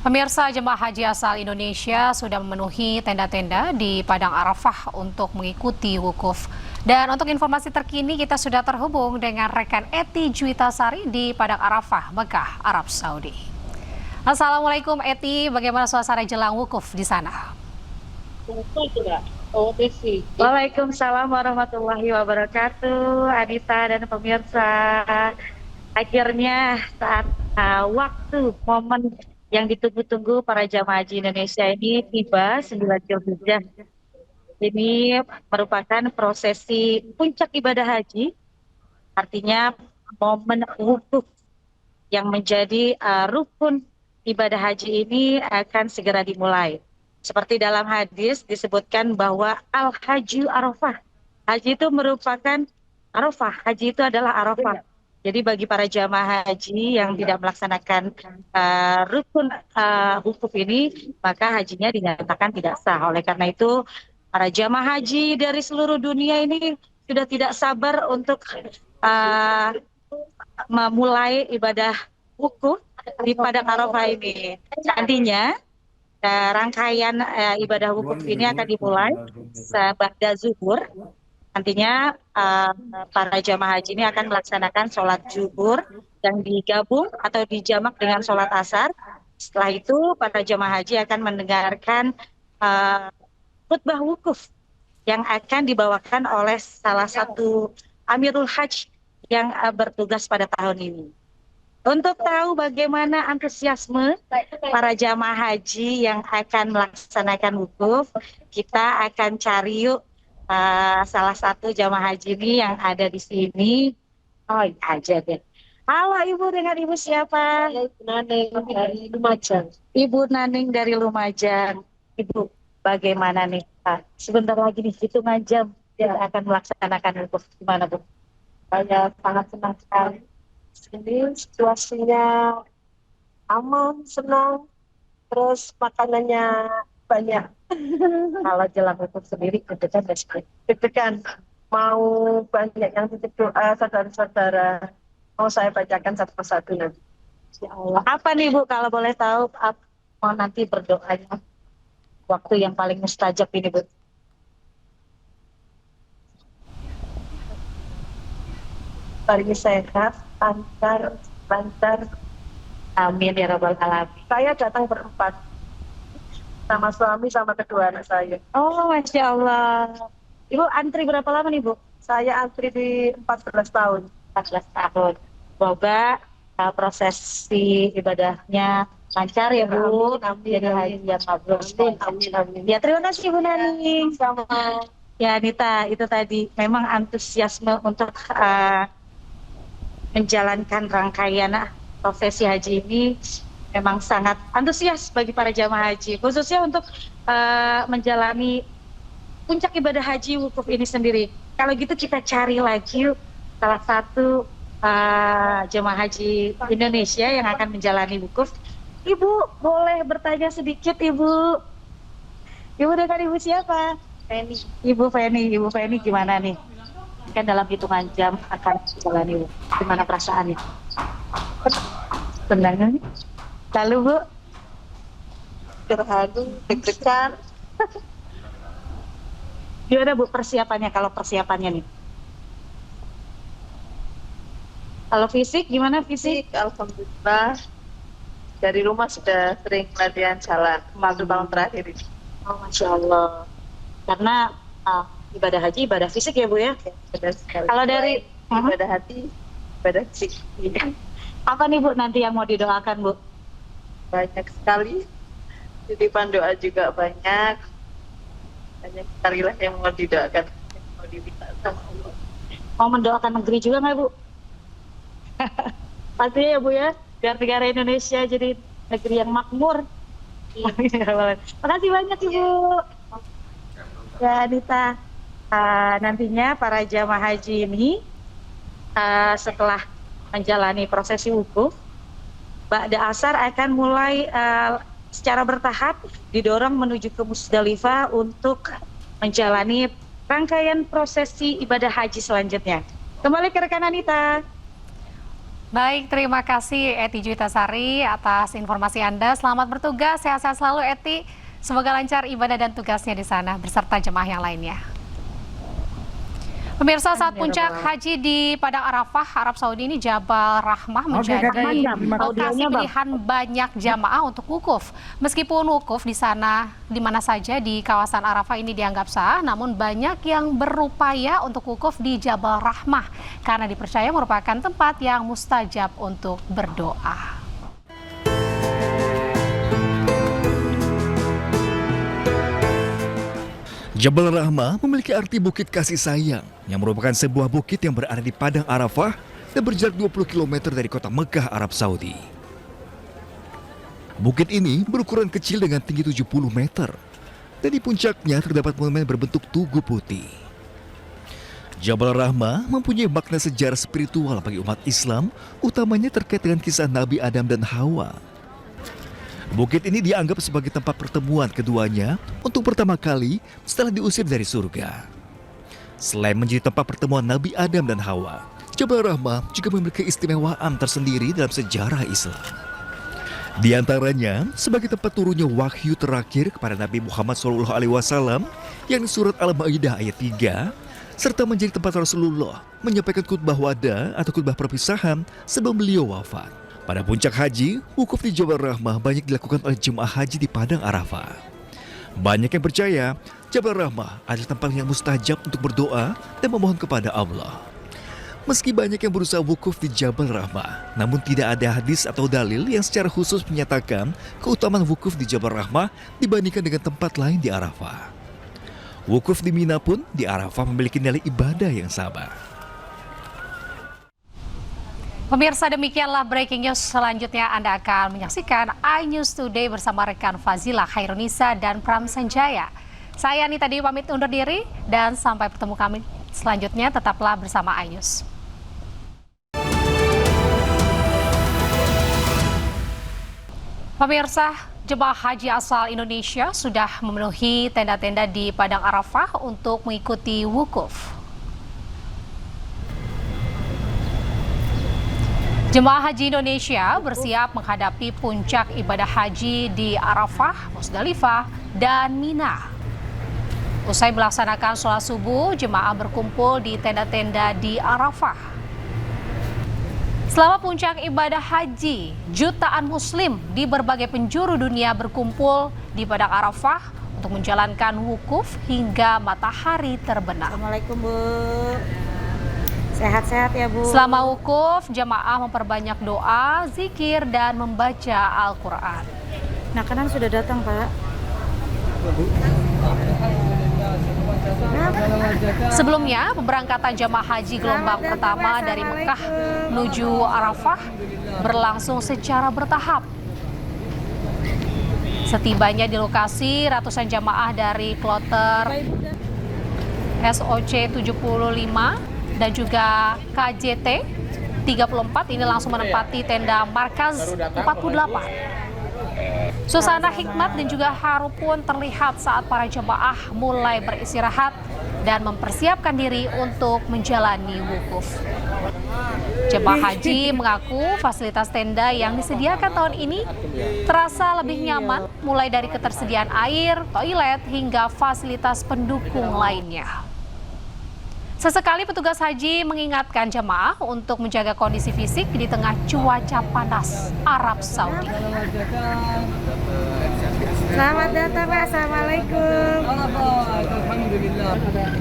Pemirsa, jemaah haji asal Indonesia sudah memenuhi tenda-tenda di Padang Arafah untuk mengikuti wukuf. Dan untuk informasi terkini kita sudah terhubung dengan rekan Eti Juwitasari di Padang Arafah, Mekah, Arab Saudi. Assalamualaikum Eti, bagaimana suasana jelang wukuf di sana? Waalaikumsalam warahmatullahi wabarakatuh, Anita dan pemirsa. Akhirnya saat waktu momen yang ditunggu-tunggu para jamaah haji Indonesia ini tiba 9 Zulhijjah. Ini merupakan prosesi puncak ibadah haji, artinya momen wukuf yang menjadi rukun ibadah haji ini akan segera dimulai. Seperti dalam hadis disebutkan bahwa al-hajju arafah. Haji itu merupakan arafah. Haji itu adalah arafah. Jadi bagi para jamaah haji yang tidak melaksanakan rukun wukuf ini, maka hajinya dinyatakan tidak sah. Oleh karena itu, para jamaah haji dari seluruh dunia ini sudah tidak sabar untuk memulai ibadah wukuf di Padang Arafah ini. Nantinya rangkaian ibadah wukuf ini akan dimulai seba'da zuhur. Nantinya para jamaah haji ini akan melaksanakan sholat zuhur yang digabung atau dijamak dengan sholat asar. Setelah itu para jamaah haji akan mendengarkan khutbah wukuf yang akan dibawakan oleh salah satu Amirul Hajj yang bertugas pada tahun ini. Untuk tahu bagaimana antusiasme para jamaah haji yang akan melaksanakan wukuf, kita akan cari yuk salah satu jamaah haji ini yang ada di sini. Oh, aja deh. Halo Ibu, dengan Ibu siapa? Ibu Naning dari Lumajang. Ibu Naning dari Lumajang. Ibu, bagaimana nih? Sebentar lagi nih, hitungan jam kita akan melaksanakan wukuf. Gimana Bu? Saya sangat senang sekali. Ini situasinya aman, senang, terus makanannya banyak. Kalau jelang wukuf sendiri, deg-degan nggak sih? Deg-degan, mau banyak yang titip doa, saudara-saudara. Mau saya bacakan satu persatu nanti. Ya Allah. Apa nih Bu, kalau boleh tahu, mau nanti berdoanya waktu yang paling mustajab ini Bu? Bagi sehat, lancar. Amin ya rabbal alamin. Saya datang berempat, sama suami sama kedua anak saya. Oh, Masya Allah. Ibu antri berapa lama nih Bu? Saya antri di 14 tahun. 14 tahun. Semoga prosesi ibadahnya lancar ya Bu. Amin, Jadi haji yang mabrur. amin. Ya, terima kasih Bu Nani. Sama. Ya Anita, itu tadi memang antusiasme untuk menjalankan rangkaian prosesi haji ini memang sangat antusias bagi para jamaah haji, khususnya untuk menjalani puncak ibadah haji wukuf ini sendiri. Kalau gitu kita cari lagi salah satu jemaah haji Indonesia yang akan menjalani wukuf. Ibu boleh bertanya sedikit Ibu? Ibu dengan Ibu siapa? Penny. Ibu Feni gimana nih? Kan dalam hitungan jam akan menjalani wukuf. Gimana perasaannya? Senang nih. Lalu Bu? Terharu, deg-degan. Gimana Bu persiapannya, kalau persiapannya nih? Kalau fisik gimana fisik? Alhamdulillah. Dari rumah sudah sering latihan jalan. Satu tahun terakhir ini. Oh, Masya Allah. Karena ibadah haji, ibadah fisik ya Bu ya? Sudah sekali. Kalau dari ibadah hati, ibadah fisik. apa nih Bu nanti yang mau didoakan Bu? Banyak sekali. Titipan doa juga banyak. Banyak sekali lah yang mau didoakan. Yang mau diminta sama Allah. Mau mendoakan negeri juga nggak Bu? Pastinya ya Bu ya, biar negara Indonesia jadi negeri yang makmur. Makasih banyak Ibu. Ya Anita, nantinya para jamaah haji ini setelah menjalani prosesi wukuf, ba'da asar akan mulai secara bertahap didorong menuju ke Musdalifah untuk menjalani rangkaian prosesi ibadah haji selanjutnya. Kembali ke rekan Anita. Baik, terima kasih Eti Juitasari atas informasi Anda. Selamat bertugas, sehat-sehat selalu Eti. Semoga lancar ibadah dan tugasnya di sana beserta jemaah yang lainnya. Pemirsa, saat puncak haji di Padang Arafah, Arab Saudi ini Jabal Rahmah menjadi lokasi pilihan banyak jamaah untuk wukuf. Meskipun wukuf di sana di mana saja di kawasan Arafah ini dianggap sah, namun banyak yang berupaya untuk wukuf di Jabal Rahmah karena dipercaya merupakan tempat yang mustajab untuk berdoa. Jabal Rahmah memiliki arti bukit kasih sayang yang merupakan sebuah bukit yang berada di Padang Arafah dan berjarak 20 km dari kota Mekah, Arab Saudi. Bukit ini berukuran kecil dengan tinggi 70 meter dan di puncaknya terdapat monumen berbentuk tugu putih. Jabal Rahmah mempunyai makna sejarah spiritual bagi umat Islam, utamanya terkait dengan kisah Nabi Adam dan Hawa. Bukit ini dianggap sebagai tempat pertemuan keduanya untuk pertama kali setelah diusir dari surga. Selain menjadi tempat pertemuan Nabi Adam dan Hawa, Jabal Rahmah juga memiliki keistimewaan tersendiri dalam sejarah Islam. Di antaranya, sebagai tempat turunnya wahyu terakhir kepada Nabi Muhammad SAW, yang di surat Al-Maidah ayat 3, serta menjadi tempat Rasulullah menyampaikan khutbah wada atau khutbah perpisahan sebelum beliau wafat. Pada puncak haji, wukuf di Jabal Rahmah banyak dilakukan oleh jemaah haji di Padang Arafah. Banyak yang percaya Jabal Rahmah adalah tempat yang mustajab untuk berdoa dan memohon kepada Allah. Meski banyak yang berusaha wukuf di Jabal Rahmah, namun tidak ada hadis atau dalil yang secara khusus menyatakan keutamaan wukuf di Jabal Rahmah dibandingkan dengan tempat lain di Arafah. Wukuf di Mina pun di Arafah memiliki nilai ibadah yang sama. Pemirsa, demikianlah breaking news. Selanjutnya Anda akan menyaksikan iNews Today bersama rekan Fazila, Khairunisa, dan Pram Sanjaya. Saya Anita Dewi pamit undur diri dan sampai bertemu kami selanjutnya. Tetaplah bersama iNews. Pemirsa, jemaah haji asal Indonesia sudah memenuhi tenda-tenda di Padang Arafah untuk mengikuti wukuf. Jemaah haji Indonesia bersiap menghadapi puncak ibadah haji di Arafah, Musdalifah, dan Mina. Usai melaksanakan sholat subuh, jemaah berkumpul di tenda-tenda di Arafah. Selama puncak ibadah haji, jutaan muslim di berbagai penjuru dunia berkumpul di Padang Arafah untuk menjalankan wukuf hingga matahari terbenam. Assalamualaikum, Bu. Sehat-sehat ya, Bu. Selama wukuf, jamaah memperbanyak doa, zikir, dan membaca Al-Quran. Makanan sudah datang, Pak. Sebelumnya, pemberangkatan jamaah haji gelombang pertama dari Mekah menuju Arafah berlangsung secara bertahap. Setibanya di lokasi, ratusan jamaah dari kloter SOC 75 dan juga KJT 34 ini langsung menempati tenda markaz 48. Suasana hikmat dan juga haru pun terlihat saat para jemaah mulai beristirahat dan mempersiapkan diri untuk menjalani wukuf. Jemaah haji mengaku fasilitas tenda yang disediakan tahun ini terasa lebih nyaman, mulai dari ketersediaan air, toilet, hingga fasilitas pendukung lainnya. Sesekali petugas haji mengingatkan jemaah untuk menjaga kondisi fisik di tengah cuaca panas Arab Saudi. Selamat datang, Pak. Assalamualaikum. Alhamdulillah.